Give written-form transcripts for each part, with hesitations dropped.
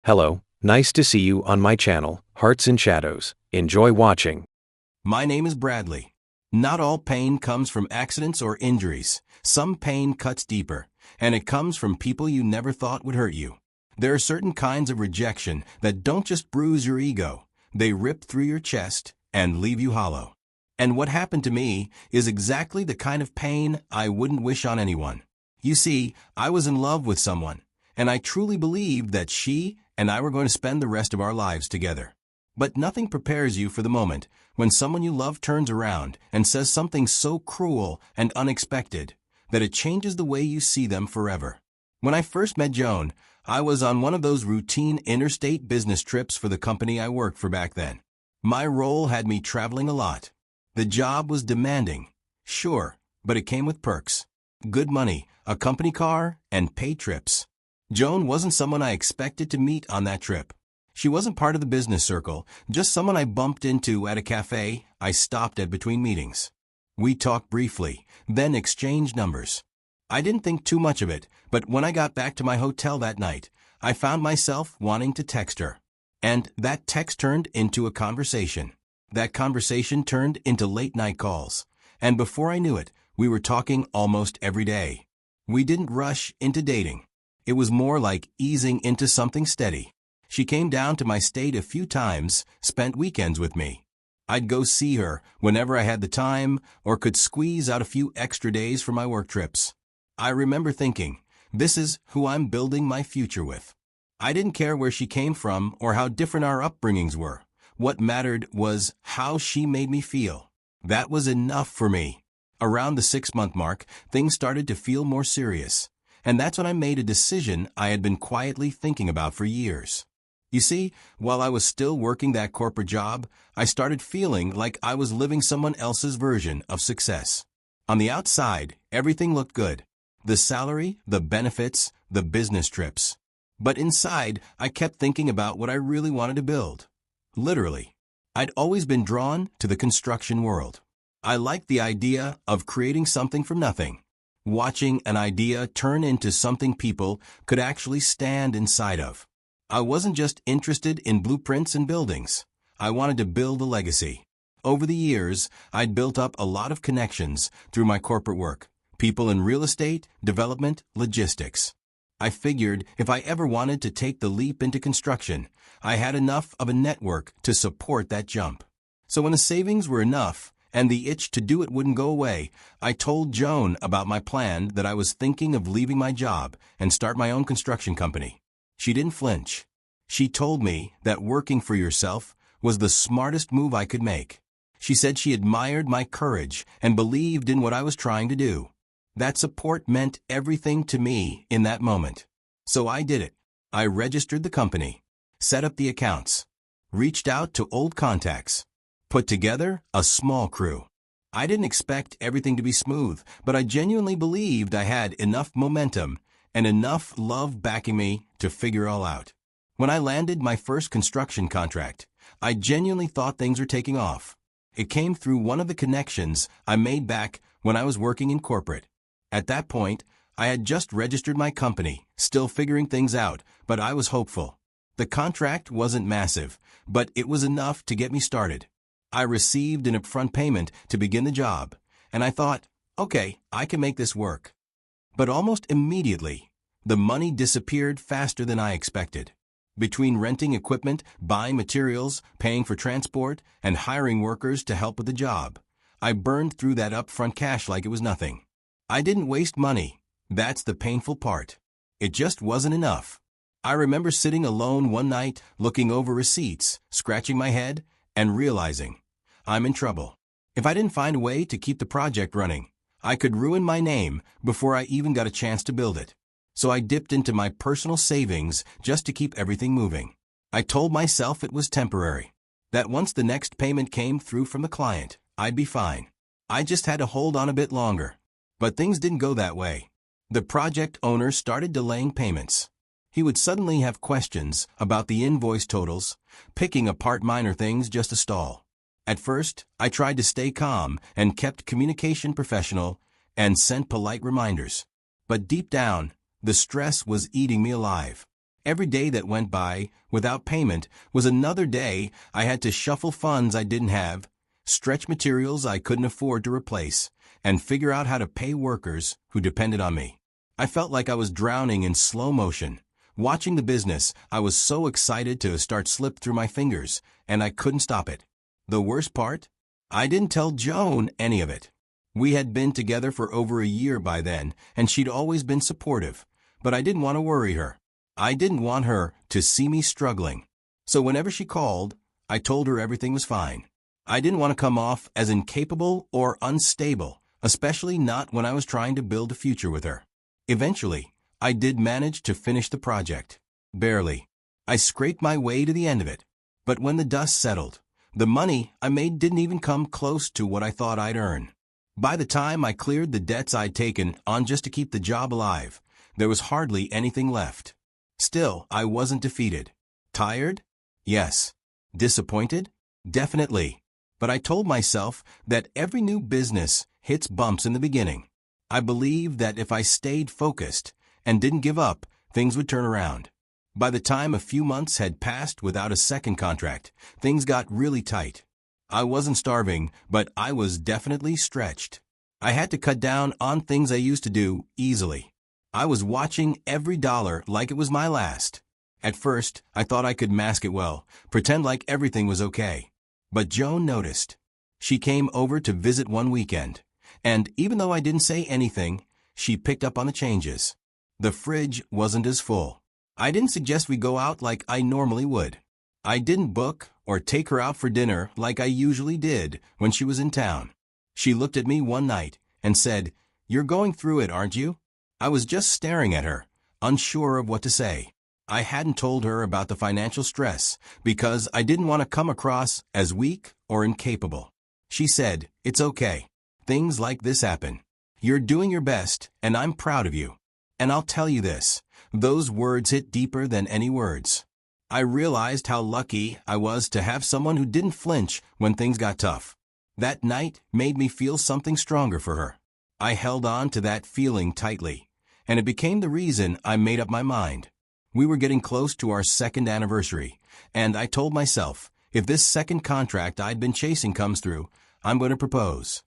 Hello, nice to see you on my channel, Hearts and Shadows. Enjoy watching. My name is Bradley. Not all pain comes from accidents or injuries. Some pain cuts deeper, and it comes from people you never thought would hurt you. There are certain kinds of rejection that don't just bruise your ego. They rip through your chest and leave you hollow. And what happened to me is exactly the kind of pain I wouldn't wish on anyone. You see, I was in love with someone, and I truly believed that she and I were going to spend the rest of our lives together. But nothing prepares you for the moment when someone you love turns around and says something so cruel and unexpected that it changes the way you see them forever. When I first met Joan, I was on one of those routine interstate business trips for the company I worked for back then. My role had me traveling a lot. The job was demanding, sure, but it came with perks. Good money, a company car, and paid trips. Joan wasn't someone I expected to meet on that trip. She wasn't part of the business circle, just someone I bumped into at a cafe I stopped at between meetings. We talked briefly, then exchanged numbers. I didn't think too much of it, but when I got back to my hotel that night, I found myself wanting to text her. And that text turned into a conversation. That conversation turned into late-night calls. And before I knew it, we were talking almost every day. We didn't rush into dating. It was more like easing into something steady. She came down to my state a few times, spent weekends with me. I'd go see her whenever I had the time or could squeeze out a few extra days for my work trips. I remember thinking, this is who I'm building my future with. I didn't care where she came from or how different our upbringings were. What mattered was how she made me feel. That was enough for me. Around the 6-month mark, things started to feel more serious. And that's when I made a decision I had been quietly thinking about for years. You see, while I was still working that corporate job, I started feeling like I was living someone else's version of success. On the outside, everything looked good. The salary, the benefits, the business trips. But inside, I kept thinking about what I really wanted to build. Literally. I'd always been drawn to the construction world. I liked the idea of creating something from nothing. Watching an idea turn into something people could actually stand inside of. I wasn't just interested in blueprints and buildings. I wanted to build a legacy. Over the years, I'd built up a lot of connections through my corporate work. People in real estate, development, logistics. I figured if I ever wanted to take the leap into construction, I had enough of a network to support that jump. So when the savings were enough, and the itch to do it wouldn't go away, I told Joan about my plan that I was thinking of leaving my job and start my own construction company. She didn't flinch. She told me that working for yourself was the smartest move I could make. She said she admired my courage and believed in what I was trying to do. That support meant everything to me in that moment. So I did it. I registered the company, set up the accounts, reached out to old contacts, put together a small crew. I didn't expect everything to be smooth, but I genuinely believed I had enough momentum and enough love backing me to figure it all out. When I landed my first construction contract, I genuinely thought things were taking off. It came through one of the connections I made back when I was working in corporate. At that point, I had just registered my company, still figuring things out, but I was hopeful. The contract wasn't massive, but it was enough to get me started. I received an upfront payment to begin the job, and I thought, okay, I can make this work. But almost immediately, the money disappeared faster than I expected. Between renting equipment, buying materials, paying for transport, and hiring workers to help with the job, I burned through that upfront cash like it was nothing. I didn't waste money. That's the painful part. It just wasn't enough. I remember sitting alone one night, looking over receipts, scratching my head, and realizing, I'm in trouble. If I didn't find a way to keep the project running, I could ruin my name before I even got a chance to build it. So I dipped into my personal savings just to keep everything moving. I told myself it was temporary, that once the next payment came through from the client, I'd be fine. I just had to hold on a bit longer. But things didn't go that way. The project owner started delaying payments. He would suddenly have questions about the invoice totals, picking apart minor things just to stall. At first, I tried to stay calm and kept communication professional and sent polite reminders. But deep down, the stress was eating me alive. Every day that went by without payment was another day I had to shuffle funds I didn't have, stretch materials I couldn't afford to replace, and figure out how to pay workers who depended on me. I felt like I was drowning in slow motion. Watching the business, I was so excited to start slip through my fingers, and I couldn't stop it. The worst part? I didn't tell Joan any of it. We had been together for over a year by then, and she'd always been supportive, but I didn't want to worry her. I didn't want her to see me struggling. So whenever she called, I told her everything was fine. I didn't want to come off as incapable or unstable, especially not when I was trying to build a future with her. Eventually, I did manage to finish the project. Barely. I scraped my way to the end of it. But when the dust settled, the money I made didn't even come close to what I thought I'd earn. By the time I cleared the debts I'd taken on just to keep the job alive, there was hardly anything left. Still, I wasn't defeated. Tired? Yes. Disappointed? Definitely. But I told myself that every new business hits bumps in the beginning. I believed that if I stayed focused and didn't give up, things would turn around. By the time a few months had passed without a second contract, things got really tight. I wasn't starving, but I was definitely stretched. I had to cut down on things I used to do easily. I was watching every dollar like it was my last. At first, I thought I could mask it well, pretend like everything was okay. But Joan noticed. She came over to visit one weekend, and even though I didn't say anything, she picked up on the changes. The fridge wasn't as full. I didn't suggest we go out like I normally would. I didn't book or take her out for dinner like I usually did when she was in town. She looked at me one night and said, "You're going through it, aren't you?" I was just staring at her, unsure of what to say. I hadn't told her about the financial stress because I didn't want to come across as weak or incapable. She said, "It's okay. Things like this happen. You're doing your best, and I'm proud of you. And I'll tell you this, those words hit deeper than any words." I realized how lucky I was to have someone who didn't flinch when things got tough. That night made me feel something stronger for her. I held on to that feeling tightly, and it became the reason I made up my mind. We were getting close to our second anniversary, and I told myself, if this second contract I'd been chasing comes through, I'm going to propose.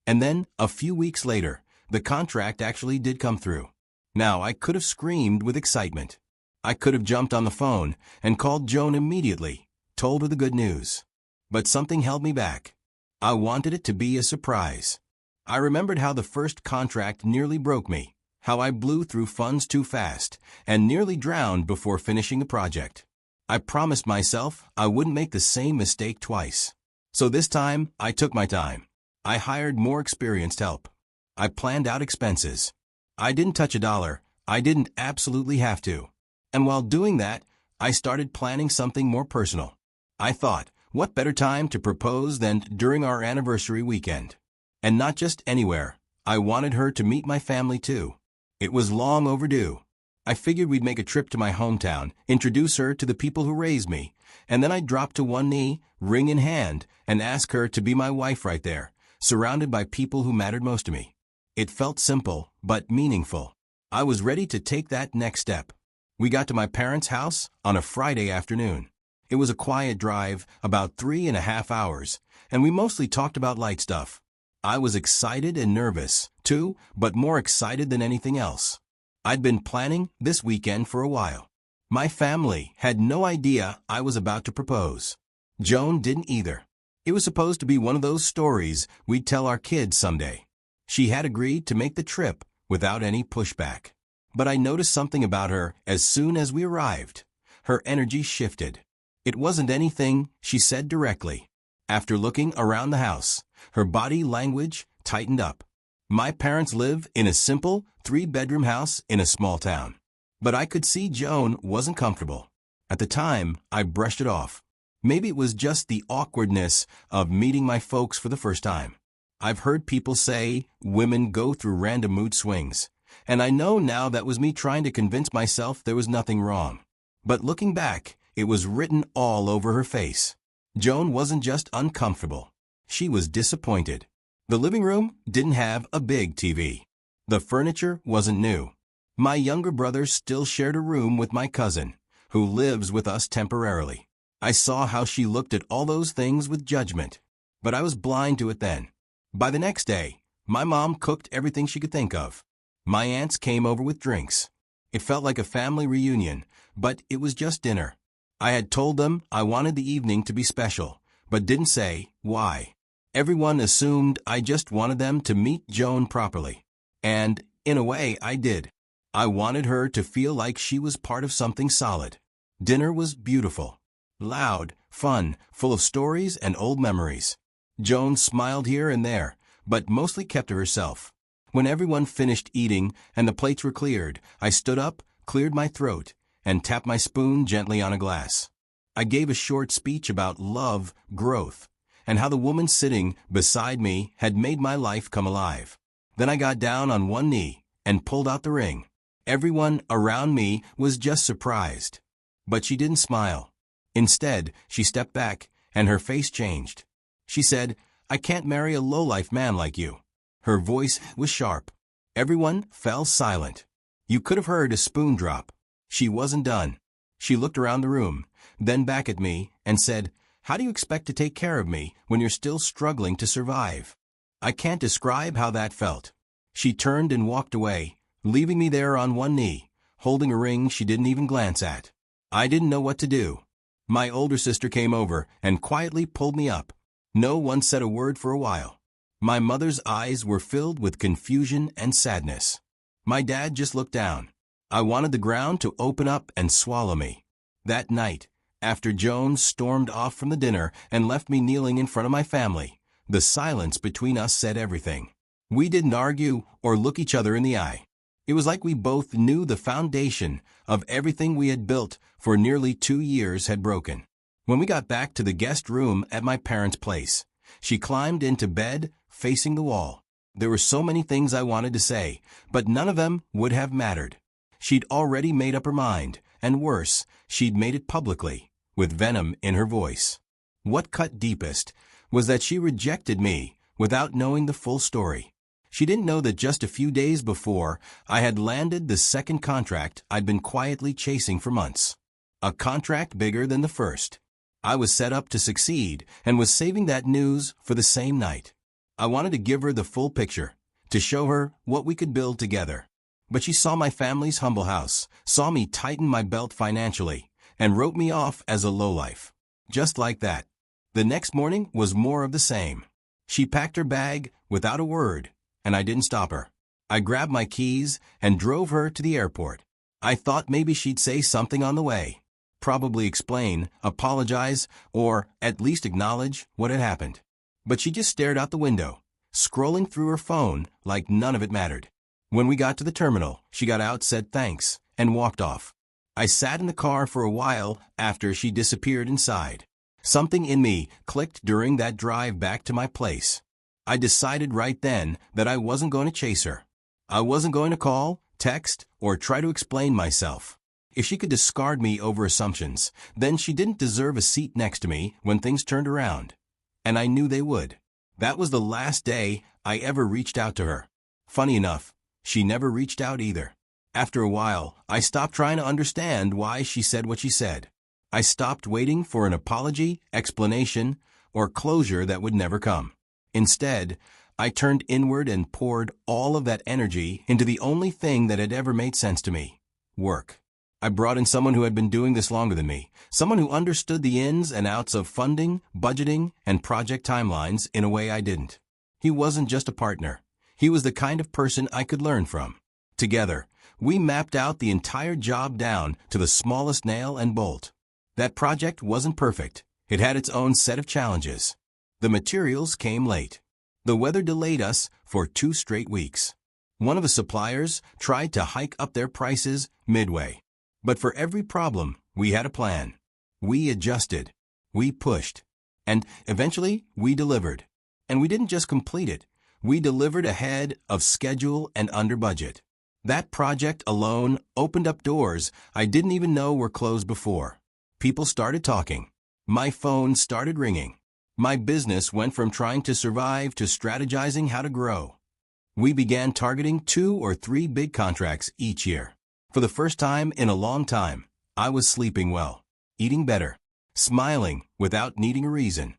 And then, a few weeks later, the contract actually did come through. Now, I could have screamed with excitement. I could have jumped on the phone and called Joan immediately, told her the good news. But something held me back. I wanted it to be a surprise. I remembered how the first contract nearly broke me, how I blew through funds too fast, and nearly drowned before finishing the project. I promised myself I wouldn't make the same mistake twice. So this time, I took my time. I hired more experienced help. I planned out expenses. I didn't touch a dollar. I didn't absolutely have to. And while doing that, I started planning something more personal. I thought, what better time to propose than during our anniversary weekend? And not just anywhere. I wanted her to meet my family too. It was long overdue. I figured we'd make a trip to my hometown, introduce her to the people who raised me, and then I'd drop to one knee, ring in hand, and ask her to be my wife right there, surrounded by people who mattered most to me. It felt simple, but meaningful. I was ready to take that next step. We got to my parents' house on a Friday afternoon. It was a quiet drive, about 3.5 hours, and we mostly talked about light stuff. I was excited and nervous, too, but more excited than anything else. I'd been planning this weekend for a while. My family had no idea I was about to propose. Joan didn't either. It was supposed to be one of those stories we'd tell our kids someday. She had agreed to make the trip without any pushback. But I noticed something about her as soon as we arrived. Her energy shifted. It wasn't anything she said directly. After looking around the house, her body language tightened up. My parents live in a simple 3-bedroom house in a small town. But I could see Joan wasn't comfortable. At the time, I brushed it off. Maybe it was just the awkwardness of meeting my folks for the first time. I've heard people say women go through random mood swings, and I know now that was me trying to convince myself there was nothing wrong. But looking back, it was written all over her face. Joan wasn't just uncomfortable. She was disappointed. The living room didn't have a big TV. The furniture wasn't new. My younger brother still shared a room with my cousin, who lives with us temporarily. I saw how she looked at all those things with judgment, but I was blind to it then. By the next day, my mom cooked everything she could think of. My aunts came over with drinks. It felt like a family reunion, but it was just dinner. I had told them I wanted the evening to be special, but didn't say why. Everyone assumed I just wanted them to meet Joan properly. And, in a way, I did. I wanted her to feel like she was part of something solid. Dinner was beautiful. Loud, fun, full of stories and old memories. Joan smiled here and there, but mostly kept to herself. When everyone finished eating and the plates were cleared, I stood up, cleared my throat, and tapped my spoon gently on a glass. I gave a short speech about love, growth, and how the woman sitting beside me had made my life come alive. Then I got down on one knee and pulled out the ring. Everyone around me was just surprised. But she didn't smile. Instead, she stepped back, and her face changed. She said, "I can't marry a lowlife man like you." Her voice was sharp. Everyone fell silent. You could have heard a spoon drop. She wasn't done. She looked around the room, then back at me, and said, "How do you expect to take care of me when you're still struggling to survive?" I can't describe how that felt. She turned and walked away, leaving me there on one knee, holding a ring she didn't even glance at. I didn't know what to do. My older sister came over and quietly pulled me up. No one said a word for a while. My mother's eyes were filled with confusion and sadness. My dad just looked down. I wanted the ground to open up and swallow me. That night, after Joan stormed off from the dinner and left me kneeling in front of my family, the silence between us said everything. We didn't argue or look each other in the eye. It was like we both knew the foundation of everything we had built for nearly 2 years had broken. When we got back to the guest room at my parents' place, she climbed into bed, facing the wall. There were so many things I wanted to say, but none of them would have mattered. She'd already made up her mind, and worse, she'd made it publicly, with venom in her voice. What cut deepest was that she rejected me without knowing the full story. She didn't know that just a few days before, I had landed the second contract I'd been quietly chasing for months. A contract bigger than the first. I was set up to succeed and was saving that news for the same night. I wanted to give her the full picture, to show her what we could build together. But she saw my family's humble house, saw me tighten my belt financially, and wrote me off as a lowlife. Just like that. The next morning was more of the same. She packed her bag without a word, and I didn't stop her. I grabbed my keys and drove her to the airport. I thought maybe she'd say something on the way. Probably explain, apologize, or at least acknowledge what had happened. But she just stared out the window, scrolling through her phone like none of it mattered. When we got to the terminal, she got out, said thanks, and walked off. I sat in the car for a while after she disappeared inside. Something in me clicked during that drive back to my place. I decided right then that I wasn't going to chase her. I wasn't going to call, text, or try to explain myself. If she could discard me over assumptions, then she didn't deserve a seat next to me when things turned around. And I knew they would. That was the last day I ever reached out to her. Funny enough, she never reached out either. After a while, I stopped trying to understand why she said what she said. I stopped waiting for an apology, explanation, or closure that would never come. Instead, I turned inward and poured all of that energy into the only thing that had ever made sense to me: work. I brought in someone who had been doing this longer than me, someone who understood the ins and outs of funding, budgeting, and project timelines in a way I didn't. He wasn't just a partner. He was the kind of person I could learn from. Together, we mapped out the entire job down to the smallest nail and bolt. That project wasn't perfect. It had its own set of challenges. The materials came late. The weather delayed us for 2 straight weeks. One of the suppliers tried to hike up their prices midway. But for every problem, we had a plan. We adjusted. We pushed. And eventually, we delivered. And we didn't just complete it. We delivered ahead of schedule and under budget. That project alone opened up doors I didn't even know were closed before. People started talking. My phone started ringing. My business went from trying to survive to strategizing how to grow. We began targeting 2 or 3 big contracts each year. For the first time in a long time, I was sleeping well, eating better, smiling without needing a reason.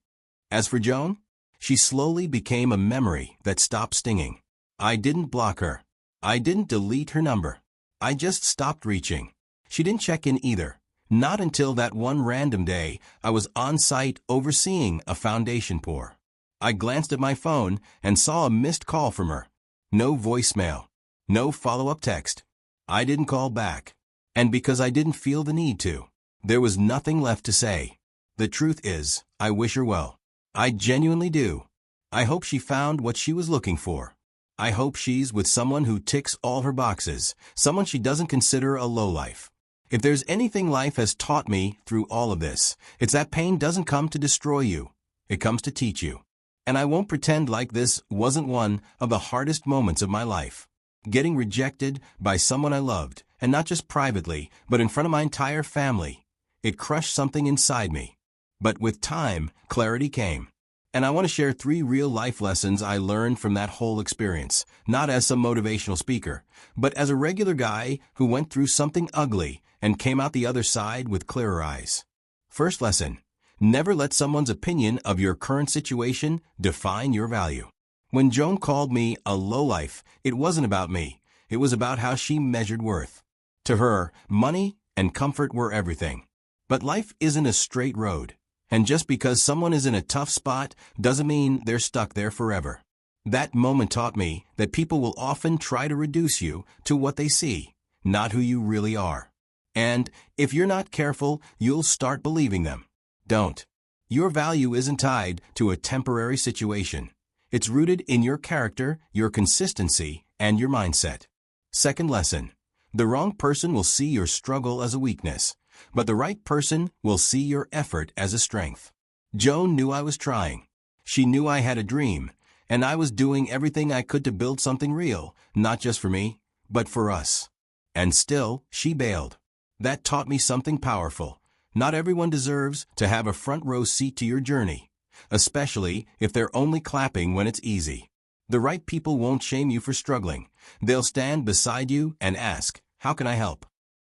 As for Joan, she slowly became a memory that stopped stinging. I didn't block her. I didn't delete her number. I just stopped reaching. She didn't check in either. Not until that one random day I was on site overseeing a foundation pour. I glanced at my phone and saw a missed call from her. No voicemail. No follow-up text. I didn't call back. And because I didn't feel the need to, there was nothing left to say. The truth is, I wish her well. I genuinely do. I hope she found what she was looking for. I hope she's with someone who ticks all her boxes, someone she doesn't consider a lowlife. If there's anything life has taught me through all of this, it's that pain doesn't come to destroy you. It comes to teach you. And I won't pretend like this wasn't one of the hardest moments of my life. Getting rejected by someone I loved, and not just privately, but in front of my entire family. It crushed something inside me. But with time, clarity came. And I want to share 3 real-life lessons I learned from that whole experience, not as some motivational speaker, but as a regular guy who went through something ugly and came out the other side with clearer eyes. First lesson, never let someone's opinion of your current situation define your value. When Joan called me a lowlife, it wasn't about me. It was about how she measured worth. To her, money and comfort were everything. But life isn't a straight road. And just because someone is in a tough spot doesn't mean they're stuck there forever. That moment taught me that people will often try to reduce you to what they see, not who you really are. And if you're not careful, you'll start believing them. Don't. Your value isn't tied to a temporary situation. It's rooted in your character, your consistency, and your mindset. Second lesson, the wrong person will see your struggle as a weakness, but the right person will see your effort as a strength. Joan knew I was trying. She knew I had a dream, and I was doing everything I could to build something real, not just for me, but for us. And still, she bailed. That taught me something powerful. Not everyone deserves to have a front row seat to your journey, especially if they're only clapping when it's easy. The right people won't shame you for struggling. They'll stand beside you and ask, "How can I help?"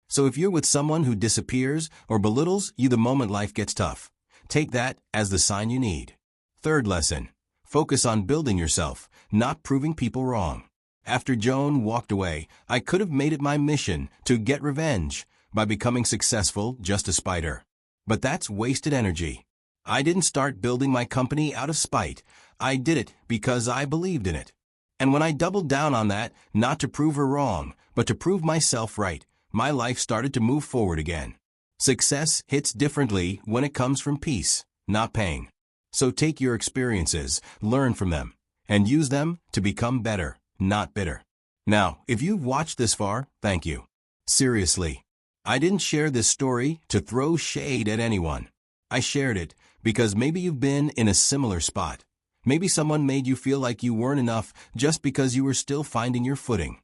So if you're with someone who disappears or belittles you the moment life gets tough, take that as the sign you need. Third lesson, focus on building yourself, not proving people wrong. After Joan walked away, I could have made it my mission to get revenge by becoming successful just to spite her. But that's wasted energy. I didn't start building my company out of spite. I did it because I believed in it. And when I doubled down on that, not to prove her wrong, but to prove myself right, my life started to move forward again. Success hits differently when it comes from peace, not pain. So take your experiences, learn from them, and use them to become better, not bitter. Now, if you've watched this far, thank you. Seriously. I didn't share this story to throw shade at anyone. I shared it because maybe you've been in a similar spot. Maybe someone made you feel like you weren't enough just because you were still finding your footing.